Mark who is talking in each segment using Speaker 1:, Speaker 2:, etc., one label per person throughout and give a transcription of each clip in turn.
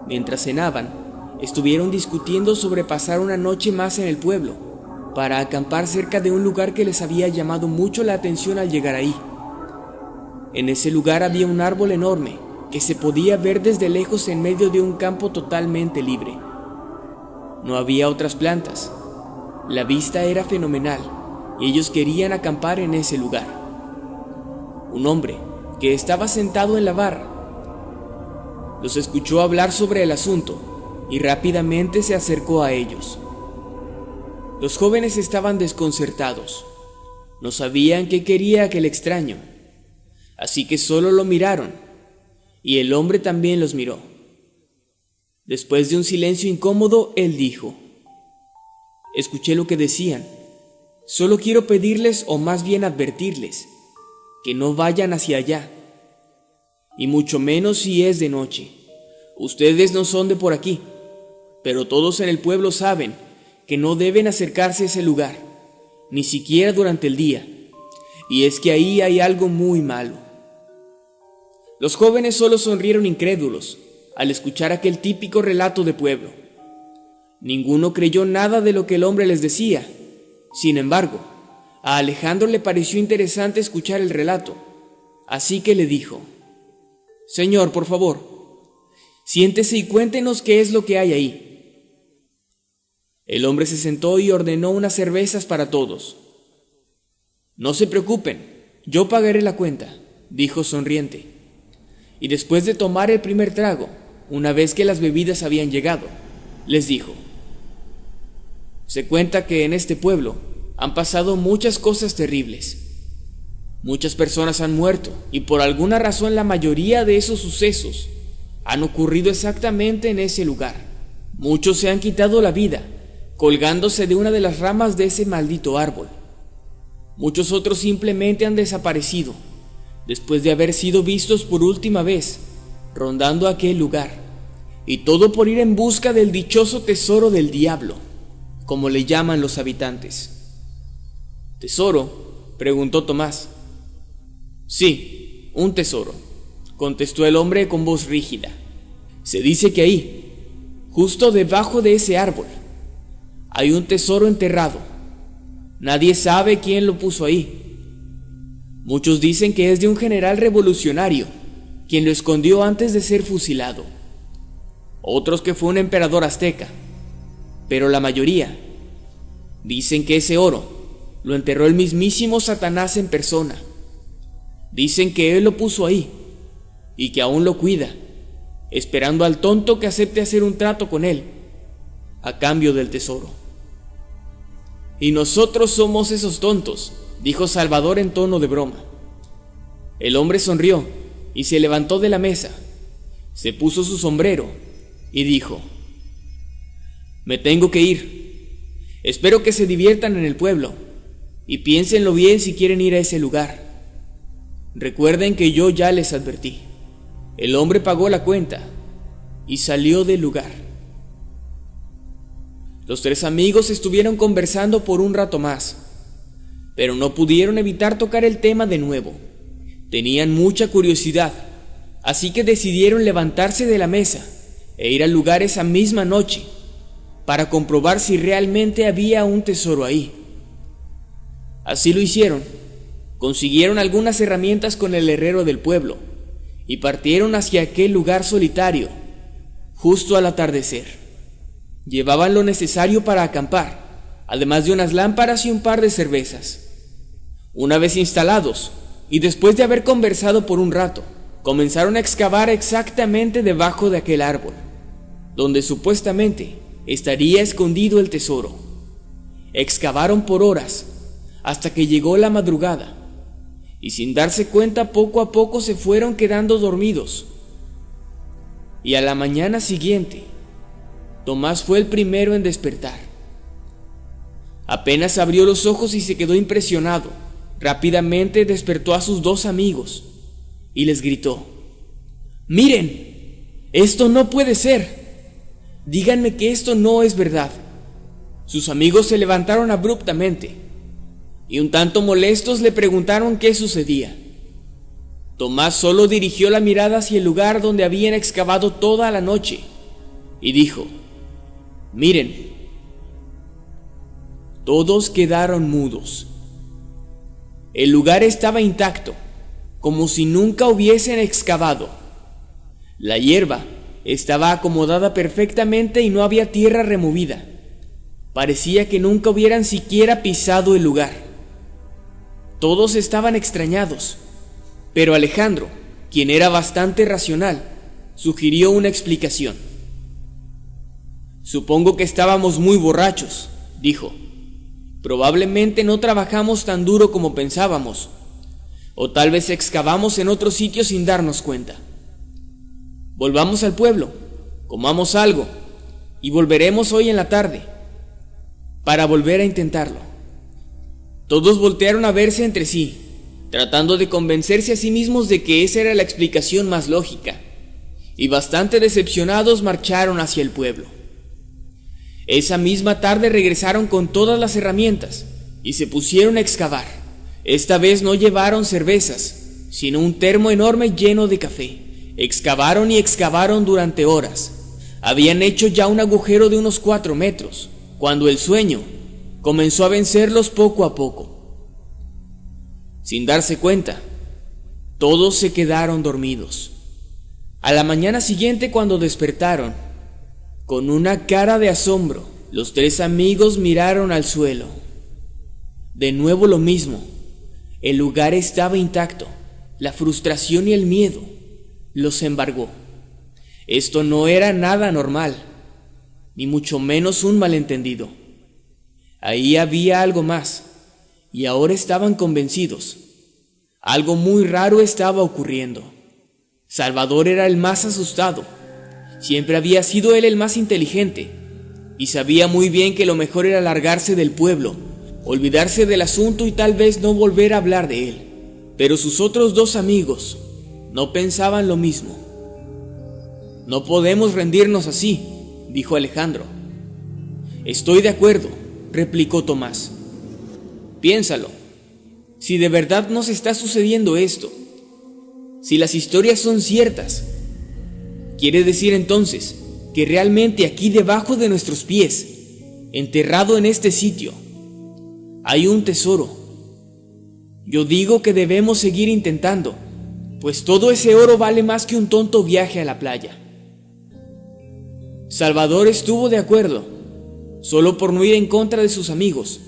Speaker 1: Mientras cenaban, estuvieron discutiendo sobre pasar una noche más en el pueblo, para acampar cerca de un lugar que les había llamado mucho la atención al llegar ahí. En ese lugar había un árbol enorme que se podía ver desde lejos en medio de un campo totalmente libre. No había otras plantas. La vista era fenomenal y ellos querían acampar en ese lugar. Un hombre que estaba sentado en la barra los escuchó hablar sobre el asunto y rápidamente se acercó a ellos. Los jóvenes estaban desconcertados. No sabían qué quería aquel extraño, así que solo lo miraron, y el hombre también los miró. Después de un silencio incómodo, él dijo: «Escuché lo que decían. Solo quiero pedirles, o más bien advertirles, que no vayan hacia allá, y mucho menos si es de noche. Ustedes no son de por aquí, pero todos en el pueblo saben que no deben acercarse a ese lugar, ni siquiera durante el día, y es que ahí hay algo muy malo». Los jóvenes solo sonrieron incrédulos al escuchar aquel típico relato de pueblo. Ninguno creyó nada de lo que el hombre les decía. Sin embargo, a Alejandro le pareció interesante escuchar el relato, así que le dijo: «Señor, por favor, siéntese y cuéntenos qué es lo que hay ahí». El hombre se sentó y ordenó unas cervezas para todos. «No se preocupen, yo pagaré la cuenta», dijo sonriente. Y después de tomar el primer trago, una vez que las bebidas habían llegado, les dijo: «Se cuenta que en este pueblo han pasado muchas cosas terribles. Muchas personas han muerto y por alguna razón la mayoría de esos sucesos han ocurrido exactamente en ese lugar. Muchos se han quitado la vida colgándose de una de las ramas de ese maldito árbol. Muchos otros simplemente han desaparecido después de haber sido vistos por última vez rondando aquel lugar, y todo por ir en busca del dichoso tesoro del diablo, como le llaman los habitantes». «¿Tesoro?», preguntó Tomás. «Sí, un tesoro», contestó el hombre con voz rígida. «Se dice que ahí, justo debajo de ese árbol, hay un tesoro enterrado. Nadie sabe quién lo puso ahí. Muchos dicen que es de un general revolucionario, quien lo escondió antes de ser fusilado. Otros que fue un emperador azteca, pero la mayoría dicen que ese oro lo enterró el mismísimo Satanás en persona. Dicen que él lo puso ahí y que aún lo cuida, esperando al tonto que acepte hacer un trato con él a cambio del tesoro». «Y nosotros somos esos tontos», dijo Salvador en tono de broma. El hombre sonrió y se levantó de la mesa, se puso su sombrero y dijo: «Me tengo que ir. Espero que se diviertan en el pueblo y piénsenlo bien si quieren ir a ese lugar. Recuerden que yo ya les advertí». El hombre pagó la cuenta y salió del lugar. Los tres amigos estuvieron conversando por un rato más, pero no pudieron evitar tocar el tema de nuevo. Tenían mucha curiosidad, así que decidieron levantarse de la mesa e ir al lugar esa misma noche para comprobar si realmente había un tesoro ahí. Así lo hicieron. Consiguieron algunas herramientas con el herrero del pueblo y partieron hacia aquel lugar solitario justo al atardecer. Llevaban lo necesario para acampar, además de unas lámparas y un par de cervezas. Una vez instalados, y después de haber conversado por un rato, comenzaron a excavar exactamente debajo de aquel árbol, donde supuestamente estaría escondido el tesoro. Excavaron por horas, hasta que llegó la madrugada, y sin darse cuenta poco a poco se fueron quedando dormidos. Y a la mañana siguiente, Tomás fue el primero en despertar. Apenas abrió los ojos y se quedó impresionado. Rápidamente despertó a sus dos amigos y les gritó: «¡Miren! ¡Esto no puede ser! díganme que esto no es verdad». Sus amigos se levantaron abruptamente y un tanto molestos le preguntaron qué sucedía. Tomás solo dirigió la mirada hacia el lugar donde habían excavado toda la noche y dijo: «Miren». Todos quedaron mudos. El lugar estaba intacto, como si nunca hubiesen excavado. La hierba estaba acomodada perfectamente y no había tierra removida. Parecía que nunca hubieran siquiera pisado el lugar. Todos estaban extrañados, pero Alejandro, quien era bastante racional, sugirió una explicación. «Supongo que estábamos muy borrachos», dijo. «Probablemente no trabajamos tan duro como pensábamos, o tal vez excavamos en otro sitio sin darnos cuenta. Volvamos al pueblo, comamos algo y volveremos hoy en la tarde para volver a intentarlo». Todos voltearon a verse entre sí, tratando de convencerse a sí mismos de que esa era la explicación más lógica, y bastante decepcionados marcharon hacia el pueblo. Esa misma tarde regresaron con todas las herramientas y se pusieron a excavar. Esta vez no llevaron cervezas, sino un termo enorme lleno de café. Excavaron y excavaron durante horas. Habían hecho ya un agujero de unos 4 metros, cuando el sueño comenzó a vencerlos poco a poco. Sin darse cuenta, todos se quedaron dormidos. A la mañana siguiente, cuando despertaron, con una cara de asombro, los 3 amigos miraron al suelo. De nuevo lo mismo. El lugar estaba intacto. La frustración y el miedo los embargó. Esto no era nada normal, ni mucho menos un malentendido. Ahí había algo más, y ahora estaban convencidos. Algo muy raro estaba ocurriendo. Salvador era el más asustado. Siempre había sido él el más inteligente, y sabía muy bien que lo mejor era largarse del pueblo, olvidarse del asunto y tal vez no volver a hablar de él. Pero sus otros 2 amigos no pensaban lo mismo. «No podemos rendirnos así», dijo Alejandro. «Estoy de acuerdo», replicó Tomás. «Piénsalo. Si de verdad nos está sucediendo esto, si las historias son ciertas, quiere decir entonces que realmente aquí debajo de nuestros pies, enterrado en este sitio, hay un tesoro. Yo digo que debemos seguir intentando, pues todo ese oro vale más que un tonto viaje a la playa». Salvador estuvo de acuerdo, solo por no ir en contra de sus amigos,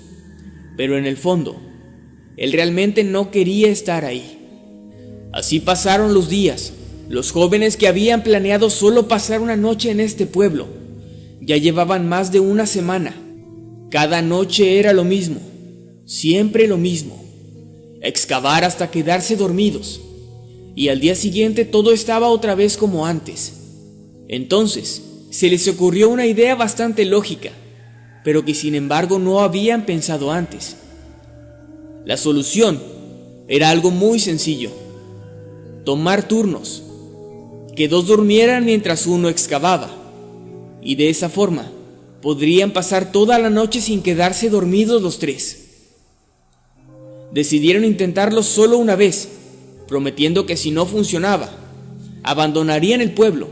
Speaker 1: pero en el fondo, él realmente no quería estar ahí. Así pasaron los días. Los jóvenes que habían planeado solo pasar una noche en este pueblo ya llevaban más de una semana. Cada noche era lo mismo, siempre lo mismo: excavar hasta quedarse dormidos, y al día siguiente todo estaba otra vez como antes. Entonces se les ocurrió una idea bastante lógica, pero que sin embargo no habían pensado antes. La solución era algo muy sencillo: tomar turnos, que 2 durmieran mientras uno excavaba, y de esa forma podrían pasar toda la noche sin quedarse dormidos los 3. Decidieron intentarlo solo una vez, prometiendo que si no funcionaba, abandonarían el pueblo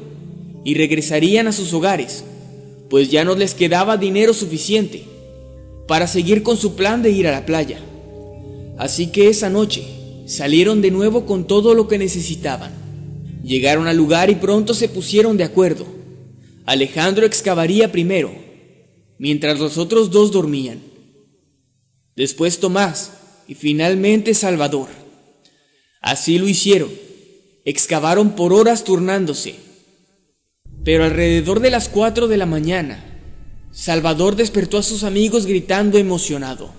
Speaker 1: y regresarían a sus hogares, pues ya no les quedaba dinero suficiente para seguir con su plan de ir a la playa. Así que esa noche salieron de nuevo con todo lo que necesitaban. Llegaron al lugar y pronto se pusieron de acuerdo. Alejandro excavaría primero, mientras los otros 2 dormían. Después Tomás y finalmente Salvador. Así lo hicieron. Excavaron por horas turnándose. Pero alrededor de las 4 de la mañana, Salvador despertó a sus amigos gritando emocionado.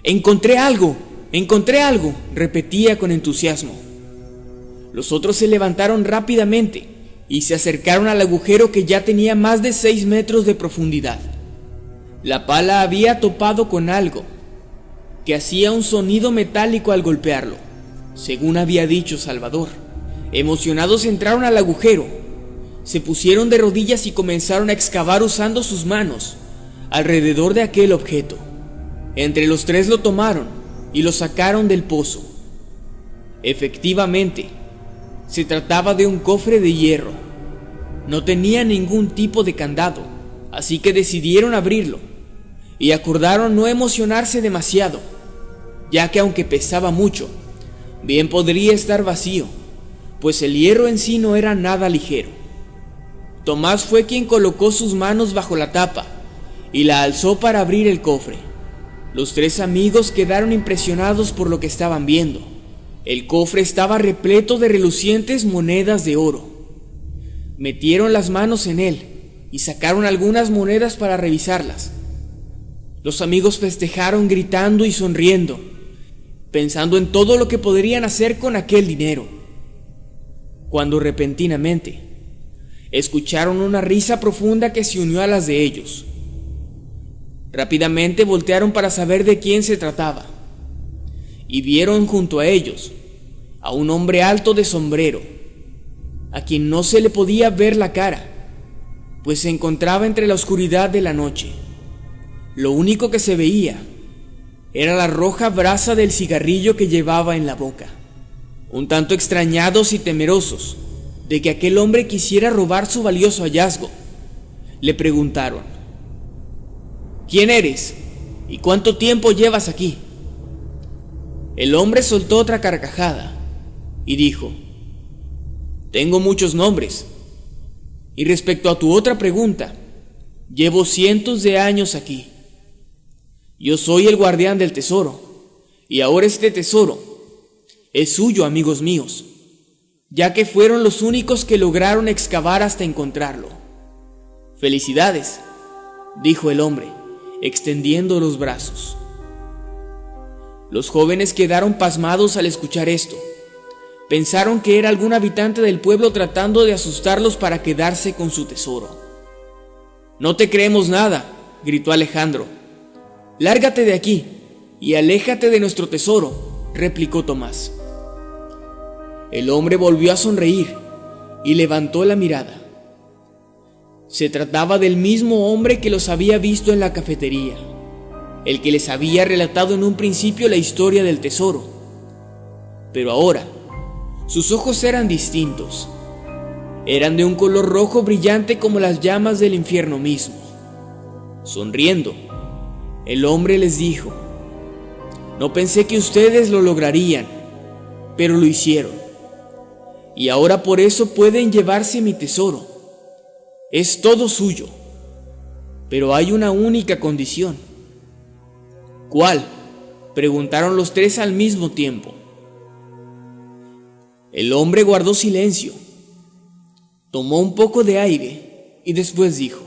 Speaker 1: «¡Encontré algo! ¡Encontré algo!», repetía con entusiasmo. Los otros se levantaron rápidamente y se acercaron al agujero que ya tenía más de 6 metros de profundidad. La pala había topado con algo que hacía un sonido metálico al golpearlo, según había dicho Salvador. Emocionados entraron al agujero. se pusieron de rodillas y comenzaron a excavar usando sus manos alrededor de aquel objeto. Entre los tres lo tomaron y lo sacaron del pozo. Efectivamente, se trataba de un cofre de hierro. No tenía ningún tipo de candado, así que decidieron abrirlo y acordaron no emocionarse demasiado, ya que aunque pesaba mucho, bien podría estar vacío, pues el hierro en sí no era nada ligero. Tomás fue quien colocó sus manos bajo la tapa y la alzó para abrir el cofre. Los tres amigos quedaron impresionados por lo que estaban viendo. El cofre estaba repleto de relucientes monedas de oro. Metieron las manos en él y sacaron algunas monedas para revisarlas. Los amigos festejaron gritando y sonriendo, pensando en todo lo que podrían hacer con aquel dinero, cuando repentinamente escucharon una risa profunda que se unió a las de ellos. Rápidamente voltearon para saber de quién se trataba, y vieron junto a ellos a un hombre alto de sombrero, a quien no se le podía ver la cara, pues se encontraba entre la oscuridad de la noche. Lo único que se veía era la roja brasa del cigarrillo que llevaba en la boca. Un tanto extrañados y temerosos de que aquel hombre quisiera robar su valioso hallazgo, le preguntaron: ¿Quién eres? ¿Y cuánto tiempo llevas aquí? El hombre soltó otra carcajada y dijo: Tengo muchos nombres. Y respecto a tu otra pregunta, llevo cientos de años aquí. Yo soy el guardián del tesoro, y ahora este tesoro es suyo, amigos míos, ya que fueron los únicos que lograron excavar hasta encontrarlo. Felicidades, dijo el hombre, extendiendo los brazos. Los jóvenes quedaron pasmados al escuchar esto. Pensaron que era algún habitante del pueblo tratando de asustarlos para quedarse con su tesoro. No te creemos nada, gritó Alejandro. Lárgate de aquí y aléjate de nuestro tesoro, replicó Tomás. El hombre volvió a sonreír y levantó la mirada. Se trataba del mismo hombre que los había visto en la cafetería, el que les había relatado en un principio la historia del tesoro. Pero ahora, sus ojos eran distintos. Eran de un color rojo brillante como las llamas del infierno mismo. Sonriendo, el hombre les dijo: No pensé que ustedes lo lograrían, pero lo hicieron. Y ahora por eso pueden llevarse mi tesoro. Es todo suyo. Pero hay una única condición. ¿Cuál?, preguntaron los tres al mismo tiempo. El hombre guardó silencio, tomó un poco de aire y después dijo: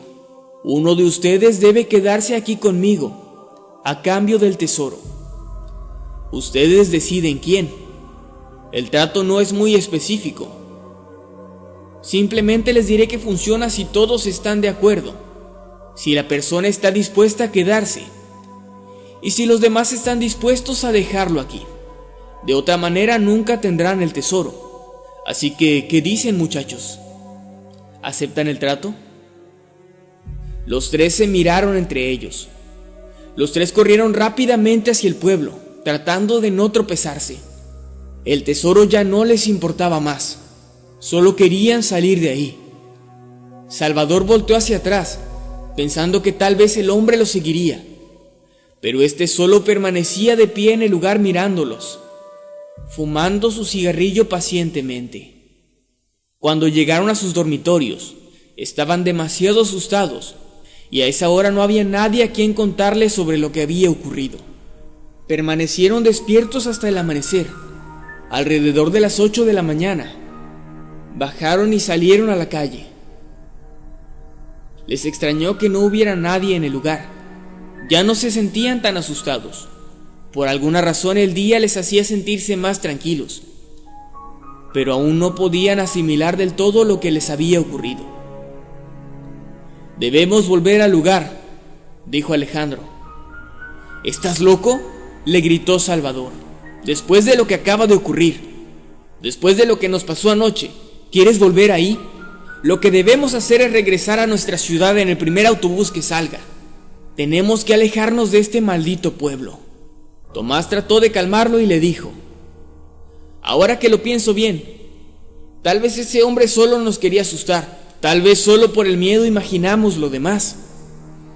Speaker 1: Uno de ustedes debe quedarse aquí conmigo a cambio del tesoro. Ustedes deciden quién. El trato no es muy específico. Simplemente les diré que funciona si todos están de acuerdo, si la persona está dispuesta a quedarse y si los demás están dispuestos a dejarlo aquí. De otra manera nunca tendrán el tesoro. Así que, ¿qué dicen, muchachos? ¿Aceptan el trato? Los tres se miraron entre ellos. Los tres corrieron rápidamente hacia el pueblo, tratando de no tropezarse. El tesoro ya no les importaba más. Solo querían salir de ahí. Salvador volteó hacia atrás, pensando que tal vez el hombre los seguiría, pero este solo permanecía de pie en el lugar mirándolos, fumando su cigarrillo pacientemente. Cuando llegaron a sus dormitorios, estaban demasiado asustados y a esa hora no había nadie a quien contarles sobre lo que había ocurrido. Permanecieron despiertos hasta el amanecer. Alrededor de las 8 de la mañana, bajaron y salieron a la calle. Les extrañó que no hubiera nadie en el lugar. Ya no se sentían tan asustados. Por alguna razón el día les hacía sentirse más tranquilos, pero aún no podían asimilar del todo lo que les había ocurrido. Debemos volver al lugar, dijo Alejandro. ¿Estás loco?, le gritó Salvador. Después de lo que acaba de ocurrir, después de lo que nos pasó anoche, ¿quieres volver ahí? Lo que debemos hacer es regresar a nuestra ciudad en el primer autobús que salga. Tenemos que alejarnos de este maldito pueblo. Tomás trató de calmarlo y le dijo: ahora que lo pienso bien, tal vez ese hombre solo nos quería asustar. Tal vez solo por el miedo imaginamos lo demás.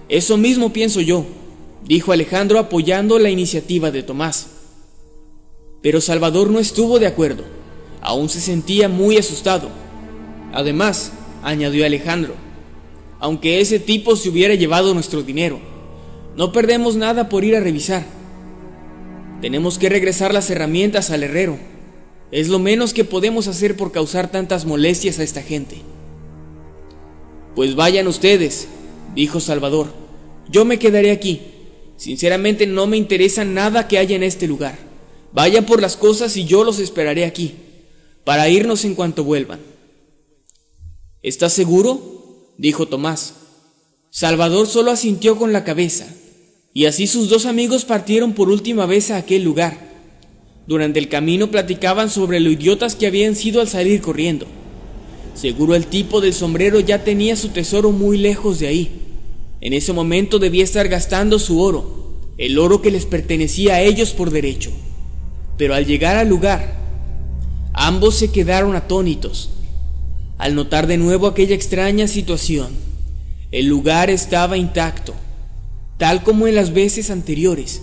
Speaker 1: Eso mismo pienso yo, dijo Alejandro apoyando la iniciativa de Tomás. Pero Salvador no estuvo de acuerdo. Aún se sentía muy asustado. Además, añadió Alejandro, aunque ese tipo se hubiera llevado nuestro dinero, no perdemos nada por ir a revisar. Tenemos que regresar las herramientas al herrero. Es lo menos que podemos hacer por causar tantas molestias a esta gente. Pues vayan ustedes, dijo Salvador. Yo me quedaré aquí. Sinceramente no me interesa nada que haya en este lugar. Vayan por las cosas y yo los esperaré aquí, para irnos en cuanto vuelvan. ¿Estás seguro?, dijo Tomás. Salvador solo asintió con la cabeza, y así sus dos amigos partieron por última vez a aquel lugar. Durante el camino platicaban sobre lo idiotas que habían sido al salir corriendo. Seguro el tipo del sombrero ya tenía su tesoro muy lejos de ahí. En ese momento debía estar gastando su oro, el oro que les pertenecía a ellos por derecho. Pero al llegar al lugar, ambos se quedaron atónitos al notar de nuevo aquella extraña situación. El lugar estaba intacto, tal como en las veces anteriores.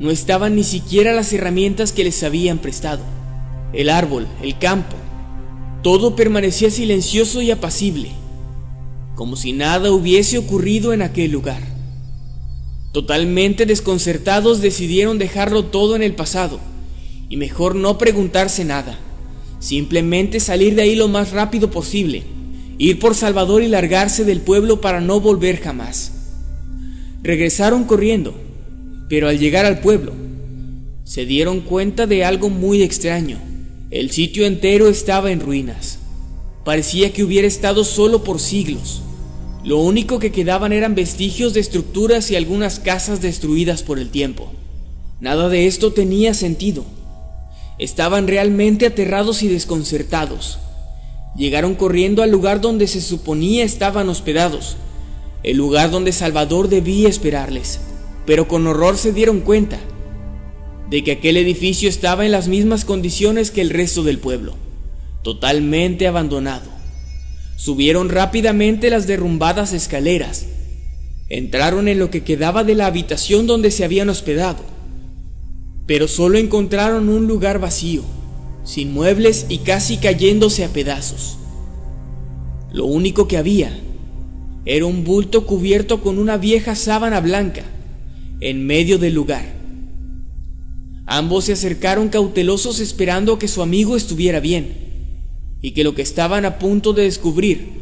Speaker 1: No estaban ni siquiera las herramientas que les habían prestado. El árbol, el campo, todo permanecía silencioso y apacible, como si nada hubiese ocurrido en aquel lugar. Totalmente desconcertados decidieron dejarlo todo en el pasado y mejor no preguntarse nada. Simplemente salir de ahí lo más rápido posible, ir por Salvador y largarse del pueblo para no volver jamás. Regresaron corriendo, pero al llegar al pueblo, se dieron cuenta de algo muy extraño. El sitio entero estaba en ruinas. Parecía que hubiera estado solo por siglos. Lo único que quedaban eran vestigios de estructuras y algunas casas destruidas por el tiempo. Nada de esto tenía sentido. Estaban realmente aterrados y desconcertados. Llegaron corriendo al lugar donde se suponía estaban hospedados, el lugar donde Salvador debía esperarles, pero con horror se dieron cuenta de que aquel edificio estaba en las mismas condiciones que el resto del pueblo, totalmente abandonado. Subieron rápidamente las derrumbadas escaleras, entraron en lo que quedaba de la habitación donde se habían hospedado, pero solo encontraron un lugar vacío, sin muebles y casi cayéndose a pedazos. Lo único que había era un bulto cubierto con una vieja sábana blanca en medio del lugar. Ambos se acercaron cautelosos esperando que su amigo estuviera bien y que lo que estaban a punto de descubrir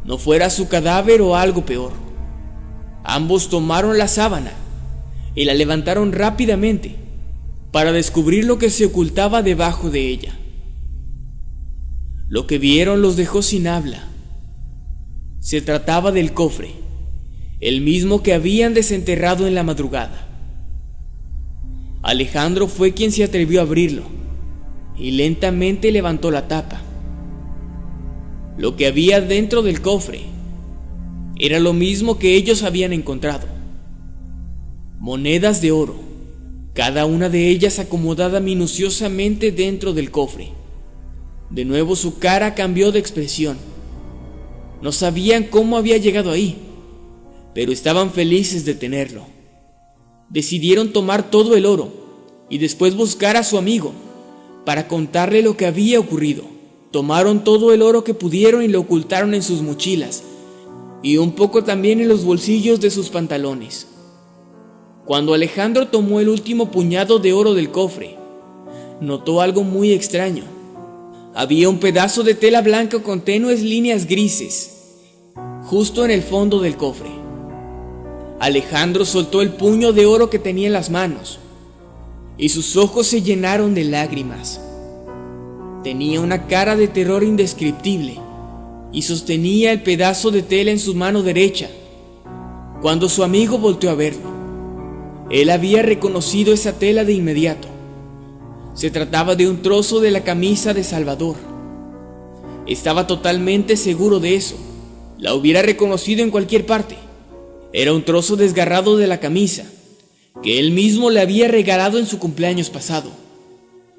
Speaker 1: no fuera su cadáver o algo peor. Ambos tomaron la sábana y la levantaron rápidamente para descubrir lo que se ocultaba debajo de ella. Lo que vieron los dejó sin habla. Se trataba del cofre, el mismo que habían desenterrado en la madrugada. Alejandro fue quien se atrevió a abrirlo y lentamente levantó la tapa. Lo que había dentro del cofre era lo mismo que ellos habían encontrado: monedas de oro, cada una de ellas acomodada minuciosamente dentro del cofre. De nuevo su cara cambió de expresión. No sabían cómo había llegado ahí, pero estaban felices de tenerlo. Decidieron tomar todo el oro y después buscar a su amigo para contarle lo que había ocurrido. Tomaron todo el oro que pudieron y lo ocultaron en sus mochilas y un poco también en los bolsillos de sus pantalones. Cuando Alejandro tomó el último puñado de oro del cofre, notó algo muy extraño. Había un pedazo de tela blanca con tenues líneas grises justo en el fondo del cofre. Alejandro soltó el puño de oro que tenía en las manos y sus ojos se llenaron de lágrimas. Tenía una cara de terror indescriptible y sostenía el pedazo de tela en su mano derecha. Cuando su amigo volteó a verlo, él había reconocido esa tela de inmediato. Se trataba de un trozo de la camisa de Salvador. Estaba totalmente seguro de eso. La hubiera reconocido en cualquier parte. Era un trozo desgarrado de la camisa que él mismo le había regalado en su cumpleaños pasado,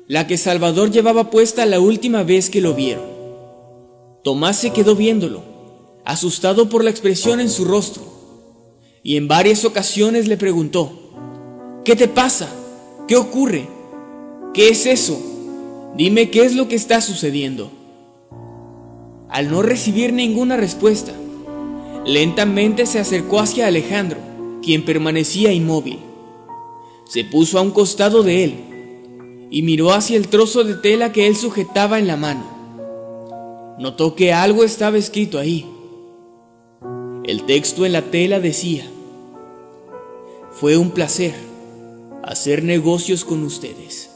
Speaker 1: la que Salvador llevaba puesta la última vez que lo vieron. Tomás se quedó viéndolo, asustado por la expresión en su rostro, y en varias ocasiones le preguntó: ¿qué te pasa? ¿Qué ocurre? ¿Qué es eso? Dime qué es lo que está sucediendo. Al no recibir ninguna respuesta, lentamente se acercó hacia Alejandro, quien permanecía inmóvil. Se puso a un costado de él y miró hacia el trozo de tela que él sujetaba en la mano. Notó que algo estaba escrito ahí. El texto en la tela decía: fue un placer hacer negocios con ustedes.